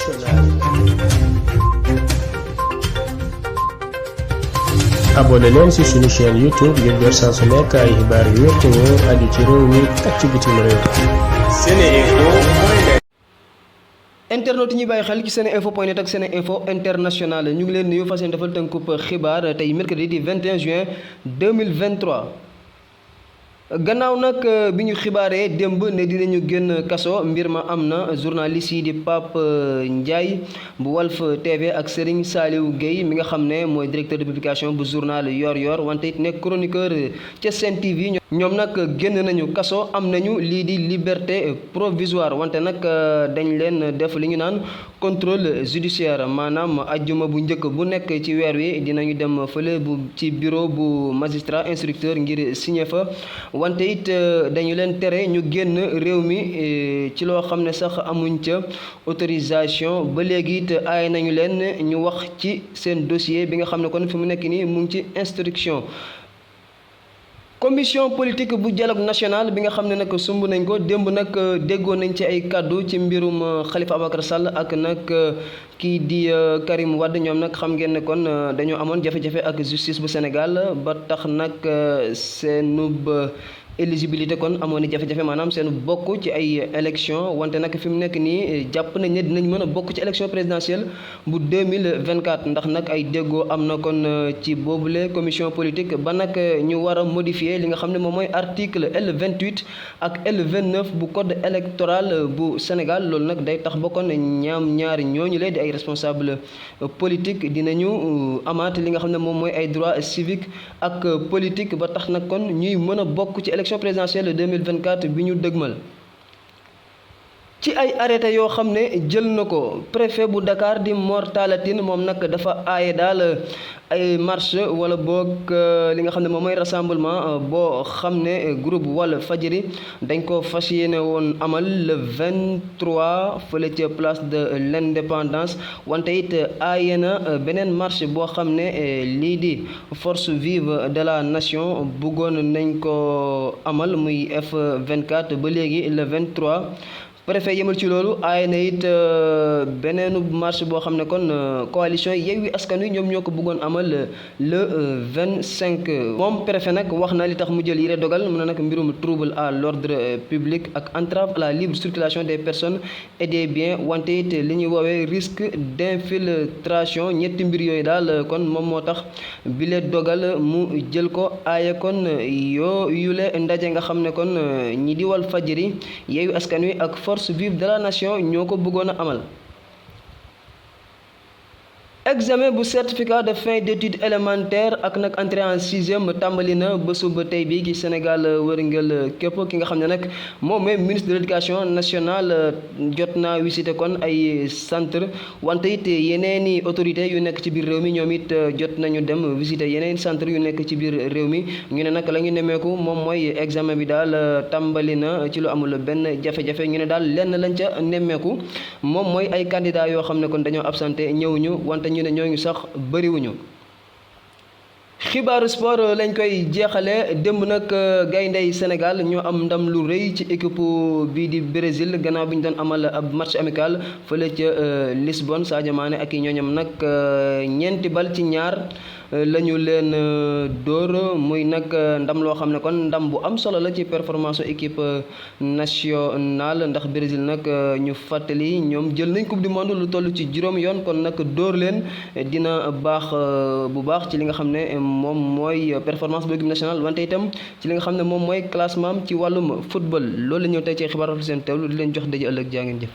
internationale. abonné leen ci suñu chaîne YouTube ngir jot saa su nekk ay xibaar yu wér te wóor aju ci réew mi ak ci bitim réew. SeneInfo. internet yi ñuy bàyyi xel ci SeneInfo.net ak SeneInfo international ñu ngi leen nuyu fas yéene defal tënkub xibaar tey mercredi di 21 juin 2023. gannaaw nag bi ñu xibaaree démb ne dinañu génn kaso mbir ma am na journaliste yi di Pape Ndiaye bu Walf TV ak Serigne Saliou Gueye mi nga xam ne mooy directeur de publication bu journal Yor-Yor wante it nekk chroniqueur ca Sen TV ñoom nag génn nañu kaso am nañu lii di liberté provisoire wante nag dañ leen def li ñu naan contrôle judiciaire maanaam ajjuma bu njëkk bu nekk ci weer wi dinañu dem fële bu ci bureau bu magistrat instructeur ngir signer fa. wante it dañu leen tere ñu génn réew mi ci loo xam ne sax amuñ ca autorisation ba léegi it aay nañu leen ñu wax ci seen dossier bi nga xam ne kon fi mu nekk nii mu ngi ci instruction. commission politique bu dialogue national bi nga xam ne nag sumb nañ ko démb nag déggoo nañ ci ay kàddu ci mbirum Khalifa Ababacar Sall ak nag kii di Karim Wade ñoom nag xam ngeen ne kon dañoo amoon jafe-jafe ak justice bu Sénégal ba tax nag seenub éligibilité kon amoon ni jafe-jafe maanaam seen bokk ci ay élection wante nag fi mu nekk nii jàpp nañ ne dinañ mën a bokk ci élection présidentielle bu 2024 ndax nag ay déggoo am na kon ci boobule commission politique ba nag ñu war a modifier li nga xam ne moom mooy article L28 ak L29 bu code électoral bu Sénégal loolu nag day tax ba kon ñaari ñooñu lee di ay responsable politique dinañu amaat li nga xam ne moom mooy ay droits civiques ak politique ba tax nag kon ñuy mën a bokk ci élection présidentielle 2024 bi ñu dëgmal. ci ay arrêté yoo xam ne jël na ko préfet bu Dakar di Mor Talla Tine moom nag dafa aaye daal ay marche wala boog li nga xam ne moom mooy rassemblement boo xam ne groupe Walfadjri dañ ko fas yéene woon amal le 23 fële ca place de l'Indépendance wante it aaye na beneen marche boo xam ne lii di force vive de la nation bëggoon nañ ko amal muy F24 ba léegi le 23. préfet yemul ci loolu aay na it beneenu marche boo xam ne kon coalition Yewwi Askan Wi ñoom ñoo ko bëggoon amal le 25. moom préfet nag wax na li tax mu jël yile dogal mu ne nag mbirum trouble à l'ordre public ak entrave à la libre circulation des personnes et des biens wante it li ñuy woowee risque d'infiltration ñetti mbir yooyu daal kon moom moo tax bile dogal mu jël ko aaye kon yule ndaje nga xam ne kon ñi di Walfadjri Yewwi Askan Wi ak force vive de la nation ñoo ko bëggoon a amal. examen bu certificat de fin d'études élémentaires ak nag entrée en sixième tàmbali na ba suba tey bii ci Sénégal wërngël képp ki nga xam ne nag moom mooy ministre de l'éducation nationale jot naa visité kon ay centre wante it yeneeni autorités yu nekk ci biir réew mi ñoom it jot nañu dem visité yeneen centre yu nekk ci biir réew mi ñu ne nag la ñu nemmeeku moom mooy examen bi daal tàmbali na ci lu amul benn jafe-jafe ñu ne daal lenn lañ ca nemmeeku moom mooy ay candidats yoo xam ne kon dañoo absenté ñëwuñu wante ñu ne ñooñu sax bëriwuñu. xibaaru sport lañ koy jeexale démb nag gayndey Sénégal ñoo am ndam lu rëy ci équipe bii di Brésil gannaaw bi ñu doon amal ab match amical fële ca Lisbonne Sadio Mané ak i ñooñam nag 4-2 lañu leen dóor muy nag ndam loo xam ne kon ndam bu am solo la ci performance équipe nationale ndax Brésil nag ñu fàttali ñoom jël nañ coupe du monde lu toll ci juróom yoon kon nag dóor leen dina baax bu baax ci li nga xam ne moom mooy performance bu équipe nationale wante itam ci li nga xam ne moom mooy classement ci wàllum football loolu la ñëw tey ci xibaar seen teewlu di leen jox daje ëllëg jaa ngeen jëf.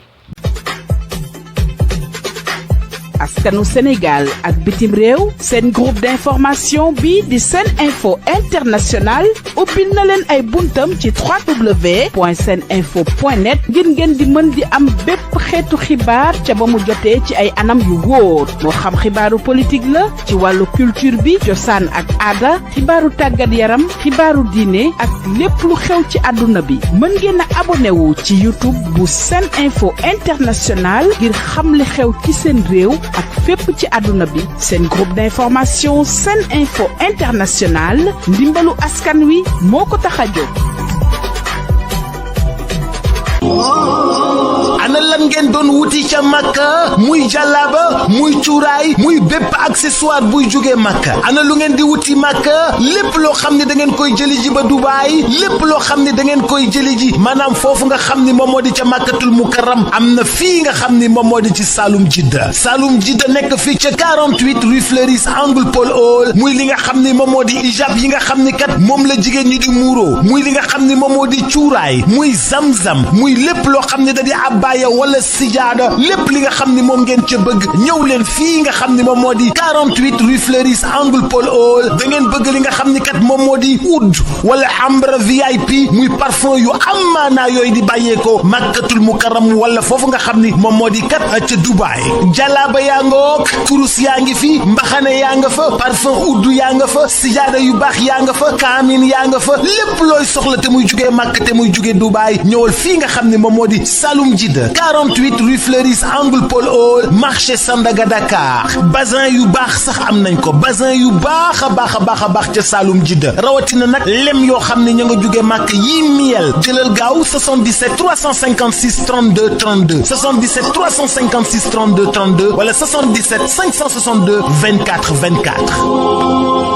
askanu Sénégal ak bitim réew seen groupe d'information bi di SeneInfo International ubbil na leen ay buntam ci www.seninfo.net ngir ngeen di mën di am bépp xeetu xibaar ca ba mu jotee ci ay anam yu wóor moo xam xibaaru politique la ci wàllu culture bi cosaan ak aada xibaaru tàggat yaram xibaaru diine ak lépp lu xew ci àdduna bi mën ngeen a abonné wu ci YouTube bu SeneInfo International ngir xam li xew ci seen réew ak fépp ci àdduna bi seen groupe d'information SeneInfo International ndimbalu askan wi moo ko tax a jóg. ana lan ngeen doon wuti ca Makka muy jàllaaba muy cuuraay muy bépp accessoire buy jógee Makka ana lu ngeen di wuti Makka lépp loo xam ne da ngeen koy jëli ji ba Dubaay lépp loo xam ne da ngeen koy jëli ji maanaam foofu nga xam ni moom moo di ca Makkatul Mukarram am na fii nga xam ni moom moo di ci Saloum Jidda nekk fii ca 48 rue Fleuris angle Paul Hall muy li nga xam ni moom moo di ijab yi nga xam ni kat moom la jigéen ñi di muuro muy li nga xam ni moom moo di cuuraay muy zamzam muy lépp loo xam ne da di abbaaya wala sijaada lépp li nga xam ni moom ngeen ca bëgg ñëw leen fii nga xam ni moom moo di 48 rue Fleuris angle Paul Hall da ngeen bëgg li nga xam ni kat moom moo di oud wala ambre VIP muy parfum yu amaanaa yooyu di bàyyeekoo Makkatul Mukarram wala foofu nga xam ni moom moo di kat ca Dubaay jalaaba yaa ngoog kurus yaa ngi fi mbaxane yaa nga fa parfum oud yaa nga fa sijaada yu baax yaa nga fa kaamin yaa nga fa lépp looy soxla te muy jugee Makka te muy jugee Dubaay ñëwal fii nga xam ni moom moo di Saloum Jidda 48 rue Fleuris angle Paul Hall marché Sandaga Dakar bazin yu baax sax am nañ ko bazin yu baax a baax ca Saloum Jidda rawatina nag lem yoo xam ne ña nga jóge màkk yii miel jëlal gaaw 77 356 32 32 77 356 32 32 wala 77 562 24 24